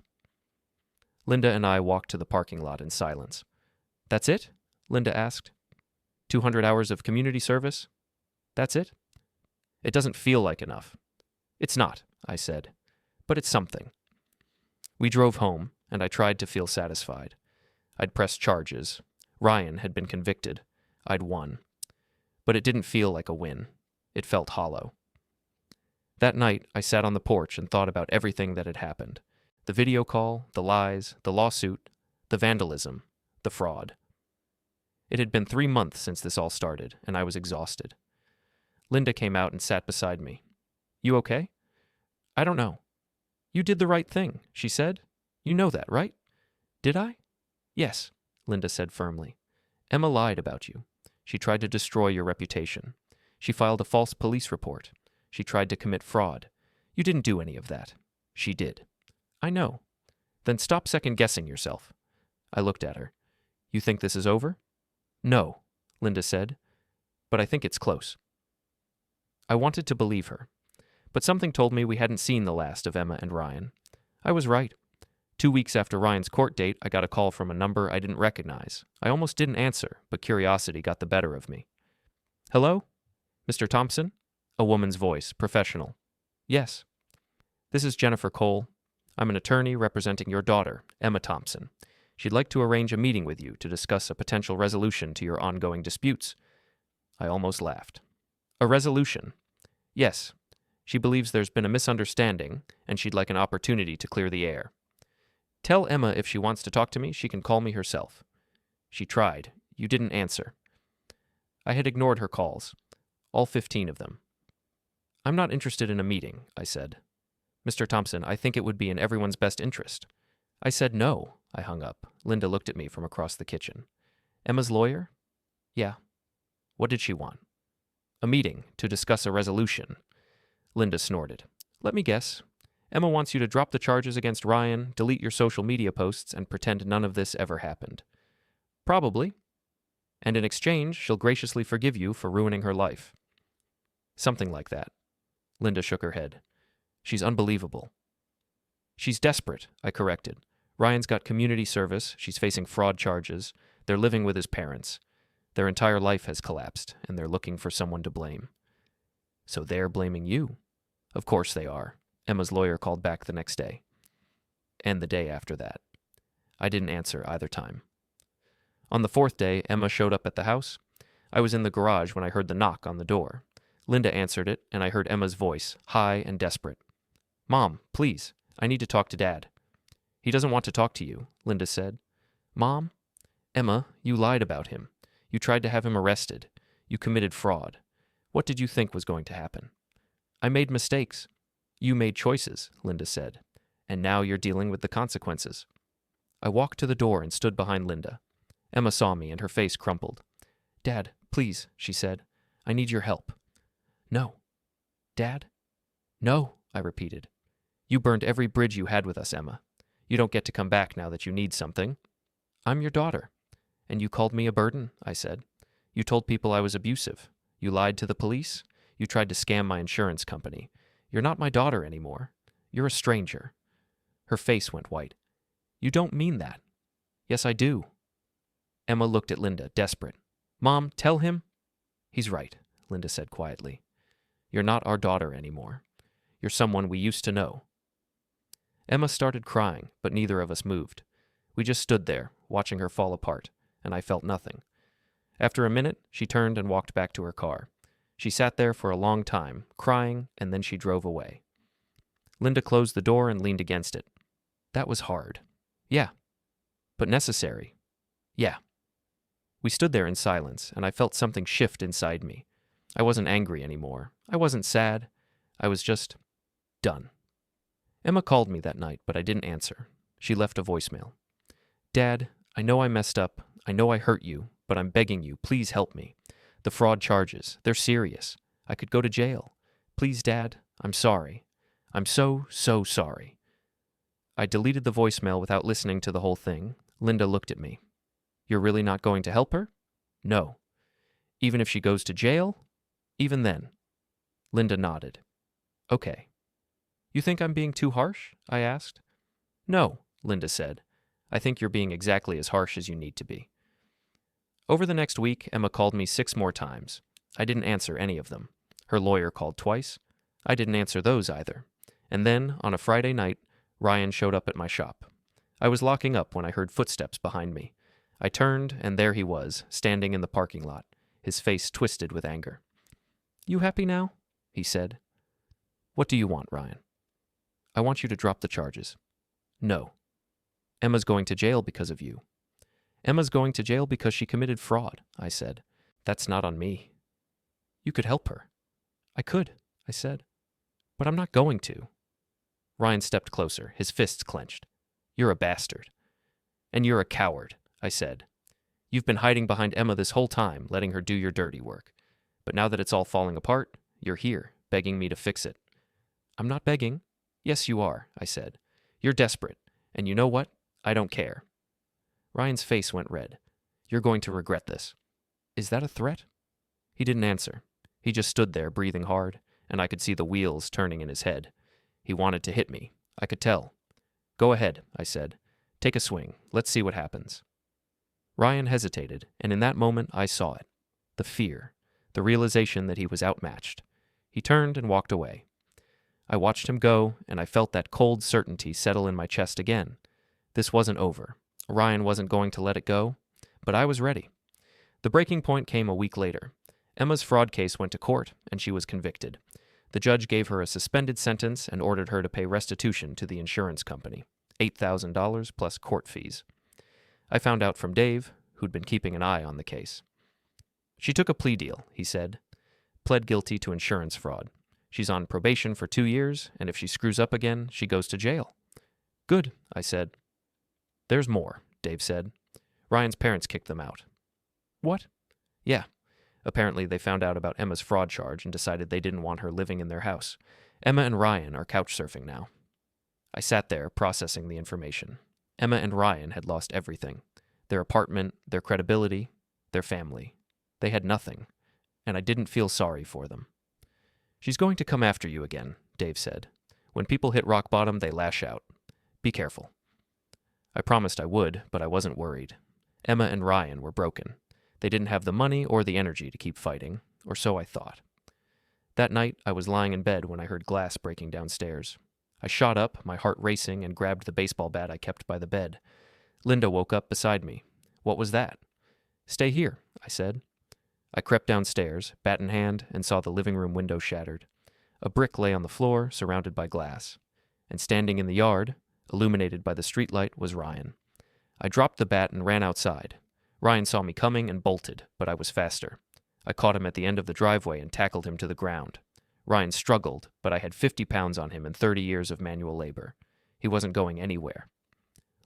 Linda and I walked to the parking lot in silence. "That's it?" Linda asked. 200 hours of community service? That's it? It doesn't feel like enough." "It's not," I said, "but it's something." We drove home, and I tried to feel satisfied. I'd pressed charges. Ryan had been convicted. I'd won. But it didn't feel like a win. It felt hollow. That night, I sat on the porch and thought about everything that had happened. The video call, the lies, the lawsuit, the vandalism, the fraud. It had been 3 months since this all started, and I was exhausted. Linda came out and sat beside me. "You okay?" "I don't know." "You did the right thing," she said. "You know that, right?" "Did I?" "Yes," Linda said firmly. "Emma lied about you. She tried to destroy your reputation. She filed a false police report. She tried to commit fraud. You didn't do any of that. She did." "I know." "Then stop second-guessing yourself." I looked at her. "You think this is over?" "No," Linda said, "but I think it's close." I wanted to believe her, but something told me we hadn't seen the last of Emma and Ryan. I was right. 2 weeks after Ryan's court date, I got a call from a number I didn't recognize. I almost didn't answer, but curiosity got the better of me. "Hello? Mr. Thompson?" A woman's voice, professional. "Yes." This is Jennifer Cole. I'm an attorney representing your daughter, Emma Thompson. She'd like to arrange a meeting with you to discuss a potential resolution to your ongoing disputes. I almost laughed. A resolution? Yes. She believes there's been a misunderstanding, and she'd like an opportunity to clear the air. Tell Emma if she wants to talk to me, she can call me herself. She tried. You didn't answer. I had ignored her calls, all 15 of them. I'm not interested in a meeting, I said. Mr. Thompson, I think it would be in everyone's best interest. I said no. I hung up. Linda looked at me from across the kitchen. Emma's lawyer? Yeah. What did she want? A meeting to discuss a resolution. Linda snorted. Let me guess. Emma wants you to drop the charges against Ryan, delete your social media posts, and pretend none of this ever happened. Probably. And in exchange, she'll graciously forgive you for ruining her life. Something like that. Linda shook her head. She's unbelievable. She's desperate, I corrected. Ryan's got community service, she's facing fraud charges, they're living with his parents. Their entire life has collapsed, and they're looking for someone to blame. So they're blaming you? Of course they are. Emma's lawyer called back the next day. And the day after that. I didn't answer either time. On the fourth day, Emma showed up at the house. I was in the garage when I heard the knock on the door. Linda answered it, and I heard Emma's voice, high and desperate. Mom, please, I need to talk to Dad. He doesn't want to talk to you, Linda said. Mom? Emma, you lied about him. You tried to have him arrested. You committed fraud. What did you think was going to happen? I made mistakes. You made choices, Linda said. And now you're dealing with the consequences. I walked to the door and stood behind Linda. Emma saw me and her face crumpled. Dad, please, she said. I need your help. No. Dad? No, I repeated. You burned every bridge you had with us, Emma. You don't get to come back now that you need something. I'm your daughter. And you called me a burden, I said. You told people I was abusive. You lied to the police. You tried to scam my insurance company. You're not my daughter anymore. You're a stranger. Her face went white. You don't mean that. Yes, I do. Emma looked at Linda, desperate. Mom, tell him. He's right, Linda said quietly. You're not our daughter anymore. You're someone we used to know. Emma started crying, but neither of us moved. We just stood there, watching her fall apart, and I felt nothing. After a minute, she turned and walked back to her car. She sat there for a long time, crying, and then she drove away. Linda closed the door and leaned against it. That was hard. Yeah. But necessary. Yeah. We stood there in silence, and I felt something shift inside me. I wasn't angry anymore. I wasn't sad. I was just done. Emma called me that night, but I didn't answer. She left a voicemail. Dad, I know I messed up. I know I hurt you, but I'm begging you, please help me. The fraud charges, they're serious. I could go to jail. Please, Dad, I'm sorry. I'm so sorry. I deleted the voicemail without listening to the whole thing. Linda looked at me. You're really not going to help her? No. Even if she goes to jail? Even then. Linda nodded. Okay. You think I'm being too harsh? I asked. No, Linda said. I think you're being exactly as harsh as you need to be. Over the next week, Emma called me 6 more times. I didn't answer any of them. Her lawyer called twice. I didn't answer those either. And then, on a Friday night, Ryan showed up at my shop. I was locking up when I heard footsteps behind me. I turned, and there he was, standing in the parking lot, his face twisted with anger. You happy now? He said. What do you want, Ryan? I want you to drop the charges. No. Emma's going to jail because of you. Emma's going to jail because she committed fraud, I said. That's not on me. You could help her. I could, I said. But I'm not going to. Ryan stepped closer, his fists clenched. You're a bastard. And you're a coward, I said. You've been hiding behind Emma this whole time, letting her do your dirty work. But now that it's all falling apart, you're here, begging me to fix it. I'm not begging. Yes, you are, I said. You're desperate. And you know what? I don't care. Ryan's face went red. You're going to regret this. Is that a threat? He didn't answer. He just stood there, breathing hard, and I could see the wheels turning in his head. He wanted to hit me. I could tell. Go ahead, I said. Take a swing. Let's see what happens. Ryan hesitated, and in that moment I saw it. The fear. The realization that he was outmatched. He turned and walked away. I watched him go, and I felt that cold certainty settle in my chest again. This wasn't over. Ryan wasn't going to let it go, but I was ready. The breaking point came a week later. Emma's fraud case went to court, and she was convicted. The judge gave her a suspended sentence and ordered her to pay restitution to the insurance company, $8,000 plus court fees. I found out from Dave, who'd been keeping an eye on the case. She took a plea deal, he said. Pled guilty to insurance fraud. She's on probation for 2 years, and if she screws up again, she goes to jail. Good, I said. There's more, Dave said. Ryan's parents kicked them out. What? Yeah. Apparently they found out about Emma's fraud charge and decided they didn't want her living in their house. Emma and Ryan are couch surfing now. I sat there processing the information. Emma and Ryan had lost everything. Their apartment, their credibility, their family. They had nothing, and I didn't feel sorry for them. She's going to come after you again, Dave said. When people hit rock bottom, they lash out. Be careful. I promised I would, but I wasn't worried. Emma and Ryan were broken. They didn't have the money or the energy to keep fighting, or so I thought. That night, I was lying in bed when I heard glass breaking downstairs. I shot up, my heart racing, and grabbed the baseball bat I kept by the bed. Linda woke up beside me. What was that? Stay here, I said. I crept downstairs, bat in hand, and saw the living room window shattered. A brick lay on the floor, surrounded by glass. And standing in the yard, illuminated by the streetlight, was Ryan. I dropped the bat and ran outside. Ryan saw me coming and bolted, but I was faster. I caught him at the end of the driveway and tackled him to the ground. Ryan struggled, but I had 50 pounds on him and 30 years of manual labor. He wasn't going anywhere.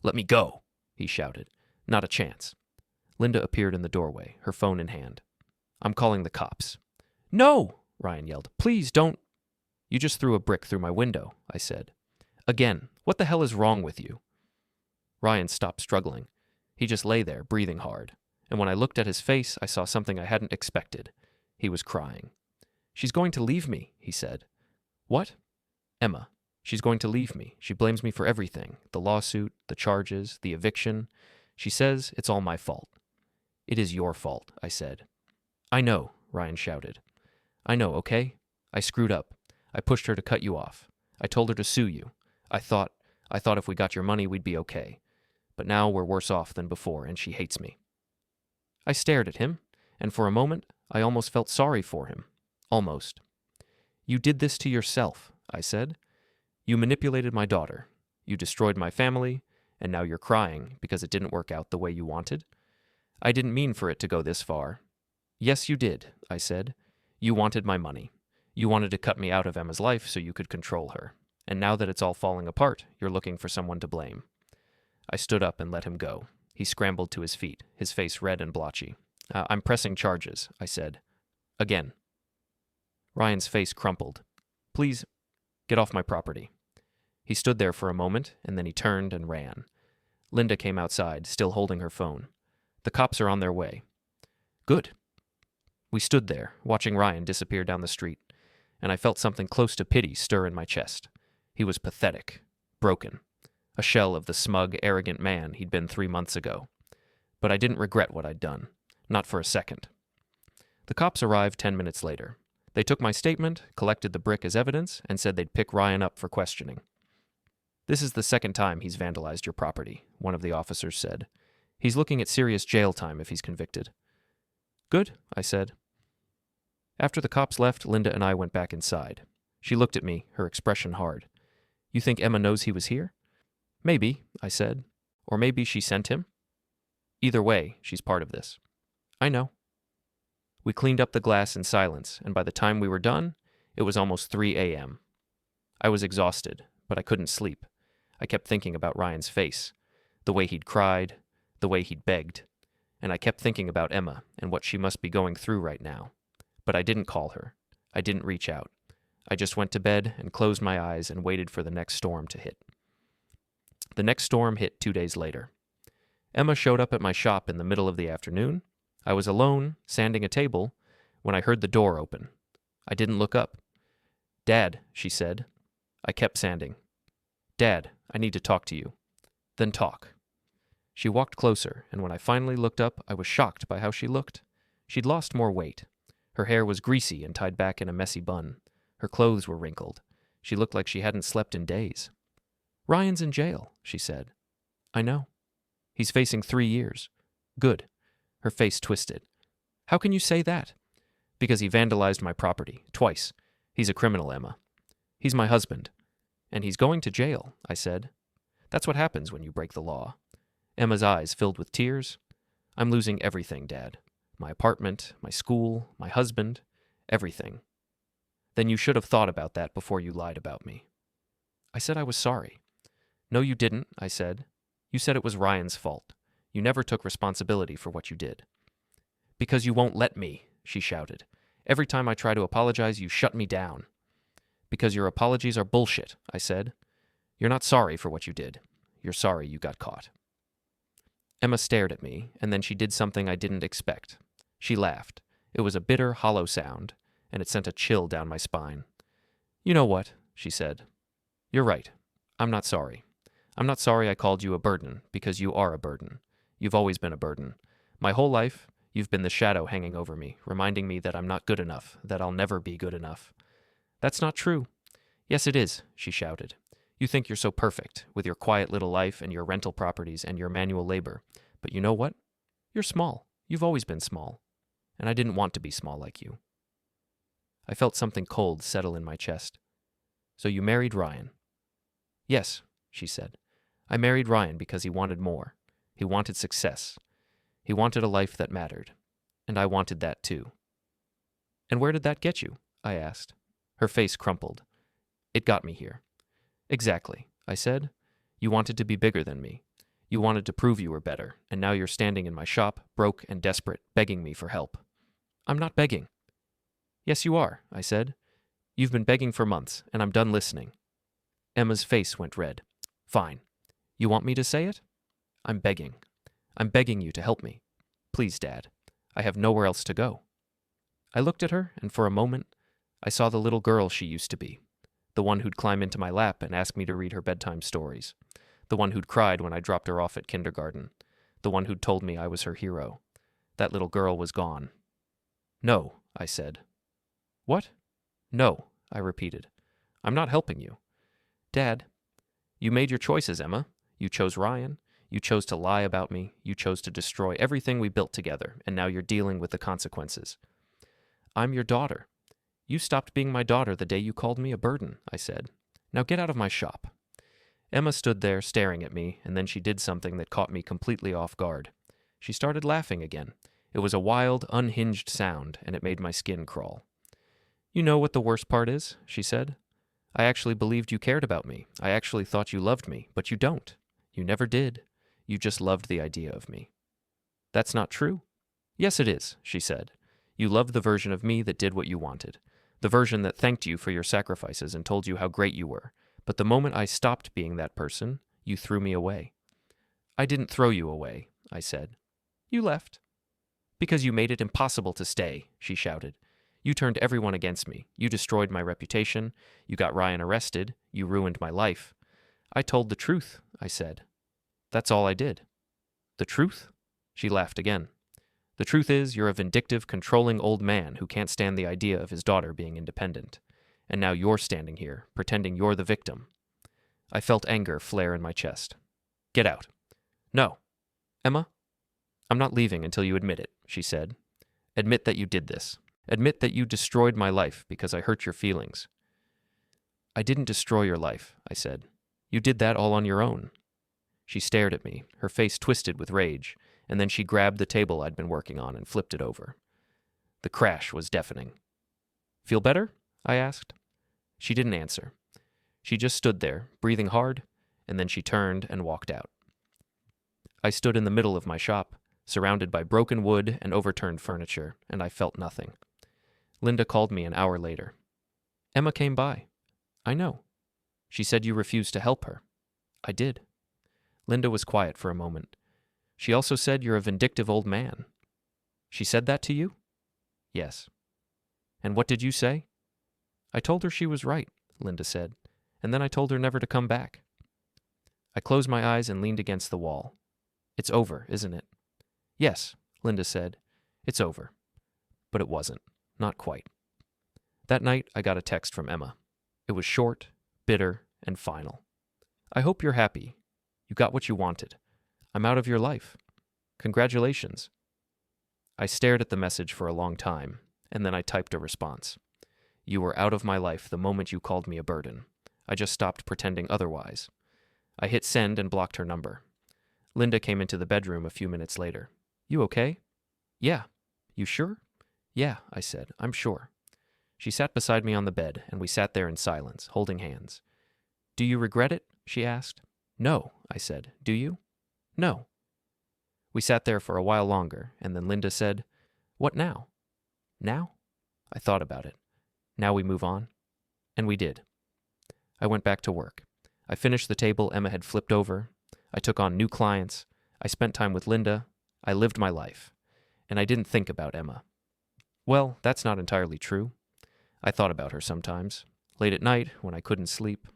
Let me go, he shouted. Not a chance. Linda appeared in the doorway, her phone in hand. I'm calling the cops. No, Ryan yelled. Please don't. You just threw a brick through my window, I said. Again, what the hell is wrong with you? Ryan stopped struggling. He just lay there, breathing hard. And when I looked at his face, I saw something I hadn't expected. He was crying. She's going to leave me, he said. What? Emma. She's going to leave me. She blames me for everything. The lawsuit, the charges, the eviction. She says it's all my fault. It is your fault, I said. I know, Ryan shouted. I know, okay? I screwed up. I pushed her to cut you off. I told her to sue you. I thought if we got your money, we'd be okay. But now we're worse off than before, and she hates me. I stared at him, and for a moment, I almost felt sorry for him. Almost. You did this to yourself, I said. You manipulated my daughter. You destroyed my family, and now you're crying because it didn't work out the way you wanted. I didn't mean for it to go this far. Yes, you did, I said. You wanted my money. You wanted to cut me out of Emma's life so you could control her. And now that it's all falling apart, you're looking for someone to blame. I stood up and let him go. He scrambled to his feet, his face red and blotchy. I'm pressing charges, I said. Again. Ryan's face crumpled. Please, get off my property. He stood there for a moment, and then he turned and ran. Linda came outside, still holding her phone. The cops are on their way. Good. We stood there, watching Ryan disappear down the street, and I felt something close to pity stir in my chest. He was pathetic, broken, a shell of the smug, arrogant man he'd been 3 months ago. But I didn't regret what I'd done, not for a second. The cops arrived 10 minutes later. They took my statement, collected the brick as evidence, and said they'd pick Ryan up for questioning. This is the second time he's vandalized your property, one of the officers said. He's looking at serious jail time if he's convicted. Good, I said. After the cops left, Linda and I went back inside. She looked at me, her expression hard. You think Emma knows he was here? Maybe, I said. Or maybe she sent him. Either way, she's part of this. I know. We cleaned up the glass in silence, and by the time we were done, it was almost 3 a.m. I was exhausted, but I couldn't sleep. I kept thinking about Ryan's face, the way he'd cried, the way he'd begged, and I kept thinking about Emma and what she must be going through right now. But I didn't call her. I didn't reach out. I just went to bed and closed my eyes and waited for the next storm to hit. The next storm hit 2 days later. Emma showed up at my shop in the middle of the afternoon. I was alone, sanding a table, when I heard the door open. I didn't look up. Dad, she said. I kept sanding. Dad, I need to talk to you. Then talk. She walked closer, and when I finally looked up, I was shocked by how she looked. She'd lost more weight. Her hair was greasy and tied back in a messy bun. Her clothes were wrinkled. She looked like she hadn't slept in days. "Ryan's in jail," she said. "I know. He's facing 3 years. Good." Her face twisted. "How can you say that?" "Because he vandalized my property, twice. He's a criminal, Emma. He's my husband. And he's going to jail," I said. "That's what happens when you break the law." Emma's eyes filled with tears. "I'm losing everything, Dad. My apartment, my school, my husband, everything." "Then you should have thought about that before you lied about me." I said I was sorry. "No, you didn't," I said. "You said it was Ryan's fault. You never took responsibility for what you did." "Because you won't let me," she shouted. "Every time I try to apologize, you shut me down." "Because your apologies are bullshit," I said. "You're not sorry for what you did. You're sorry you got caught." Emma stared at me, and then she did something I didn't expect. She laughed. It was a bitter, hollow sound, and it sent a chill down my spine. "You know what?" she said. "You're right. I'm not sorry. I'm not sorry I called you a burden, because you are a burden. You've always been a burden. My whole life, you've been the shadow hanging over me, reminding me that I'm not good enough, that I'll never be good enough." "That's not true." "Yes, it is," she shouted. "You think you're so perfect, with your quiet little life and your rental properties and your manual labor. But you know what? You're small. You've always been small. And I didn't want to be small like you." I felt something cold settle in my chest. "So you married Ryan?" "Yes," she said. "I married Ryan because he wanted more. He wanted success. He wanted a life that mattered. And I wanted that too." "And where did that get you?" I asked. Her face crumpled. "It got me here." "Exactly," I said. "You wanted to be bigger than me. You wanted to prove you were better, and now you're standing in my shop, broke and desperate, begging me for help." "I'm not begging." "Yes, you are," I said. "You've been begging for months, and I'm done listening." Emma's face went red. "Fine. You want me to say it?" "I'm begging. I'm begging you to help me. Please, Dad. I have nowhere else to go." I looked at her, and for a moment, I saw the little girl she used to be. The one who'd climb into my lap and ask me to read her bedtime stories. The one who'd cried when I dropped her off at kindergarten. The one who'd told me I was her hero. That little girl was gone. "No," I said. "What?" "No," I repeated. "I'm not helping you." "Dad, you made your choices, Emma. You chose Ryan. You chose to lie about me. You chose to destroy everything we built together, and now you're dealing with the consequences." "I'm your daughter. You stopped being my daughter the day you called me a burden," I said. "Now get out of my shop." Emma stood there staring at me, and then she did something that caught me completely off guard. She started laughing again. It was a wild, unhinged sound, and it made my skin crawl. "You know what the worst part is?" she said. "I actually believed you cared about me. I actually thought you loved me, but you don't. You never did. You just loved the idea of me." "That's not true." "Yes, it is," she said. "You loved the version of me that did what you wanted. The version that thanked you for your sacrifices and told you how great you were. But the moment I stopped being that person, you threw me away." "I didn't throw you away," I said. "You left." "Because you made it impossible to stay," she shouted. "You turned everyone against me. You destroyed my reputation. You got Ryan arrested. You ruined my life." "I told the truth," I said. "That's all I did." "The truth?" She laughed again. "The truth is, you're a vindictive, controlling old man who can't stand the idea of his daughter being independent. And now you're standing here, pretending you're the victim." I felt anger flare in my chest. "Get out." "No." "Emma, I'm not leaving until you admit it," she said. "Admit that you did this. Admit that you destroyed my life because I hurt your feelings." "I didn't destroy your life," I said. "You did that all on your own." She stared at me, her face twisted with rage, and then she grabbed the table I'd been working on and flipped it over. The crash was deafening. "Feel better?" I asked. She didn't answer. She just stood there, breathing hard, and then she turned and walked out. I stood in the middle of my shop, surrounded by broken wood and overturned furniture, and I felt nothing. Linda called me an hour later. "Emma came by." "I know." "She said you refused to help her." "I did." Linda was quiet for a moment. "She also said you're a vindictive old man." "She said that to you?" "Yes." "And what did you say?" "I told her she was right," Linda said, "and then I told her never to come back." I closed my eyes and leaned against the wall. "It's over, isn't it?" "Yes," Linda said. "It's over." But it wasn't. Not quite. That night, I got a text from Emma. It was short, bitter, and final. I hope you're happy. You got what you wanted. I'm out of your life. Congratulations. I stared at the message for a long time, and then I typed a response. You were out of my life the moment you called me a burden. I just stopped pretending otherwise. I hit send and blocked her number. Linda came into the bedroom a few minutes later. You okay? Yeah. You sure? Yeah, I said. I'm sure. She sat beside me on the bed, and we sat there in silence, holding hands. Do you regret it? She asked. No, I said. Do you? No. We sat there for a while longer, and then Linda said, What now? Now? I thought about it. Now we move on? And we did. I went back to work. I finished the table Emma had flipped over. I took on new clients. I spent time with Linda. I lived my life. And I didn't think about Emma. Well, that's not entirely true. I thought about her sometimes. Late at night, when I couldn't sleep,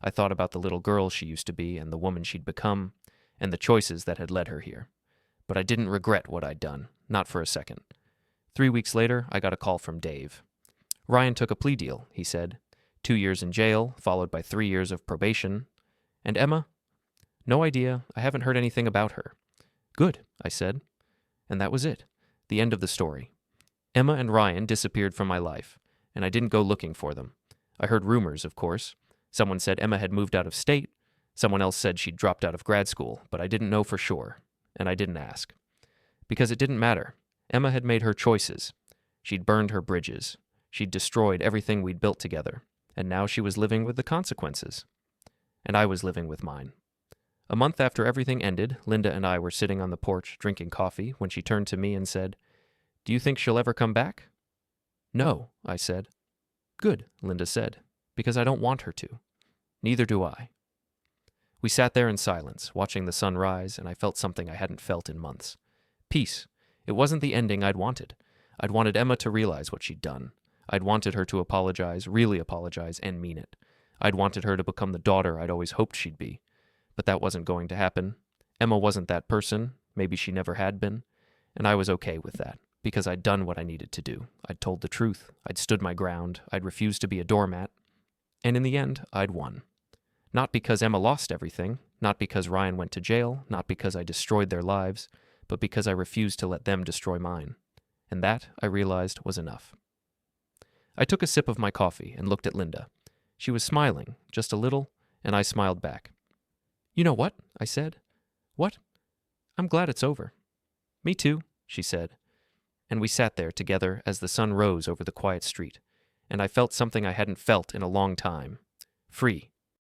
I thought about the little girl she used to be and the woman she'd become, and the choices that had led her here. But I didn't regret what I'd done, not for a second. 3 weeks later, I got a call from Dave. Ryan took a plea deal, he said. 2 years in jail, followed by 3 years of probation. And Emma? No idea. I haven't heard anything about her. Good, I said. And that was it. The end of the story. Emma and Ryan disappeared from my life, and I didn't go looking for them. I heard rumors, of course. Someone said Emma had moved out of state. Someone else said she'd dropped out of grad school, but I didn't know for sure, and I didn't ask. Because it didn't matter. Emma had made her choices. She'd burned her bridges. She'd destroyed everything we'd built together, and now she was living with the consequences. And I was living with mine. A month after everything ended, Linda and I were sitting on the porch drinking coffee when she turned to me and said, Do you think she'll ever come back? No, I said. Good, Linda said, because I don't want her to. Neither do I. We sat there in silence, watching the sun rise, and I felt something I hadn't felt in months. Peace. It wasn't the ending I'd wanted. I'd wanted Emma to realize what she'd done. I'd wanted her to apologize, really apologize, and mean it. I'd wanted her to become the daughter I'd always hoped she'd be. But that wasn't going to happen. Emma wasn't that person. Maybe she never had been. And I was okay with that, because I'd done what I needed to do. I'd told the truth. I'd stood my ground. I'd refused to be a doormat. And in the end, I'd won. Not because Emma lost everything, not because Ryan went to jail, not because I destroyed their lives, but because I refused to let them destroy mine. And that, I realized, was enough. I took a sip of my coffee and looked at Linda. She was smiling, just a little, and I smiled back. You know what? I said. What? I'm glad it's over. Me too, she said. And we sat there together as the sun rose over the quiet street, and I felt something I hadn't felt in a long time. Free.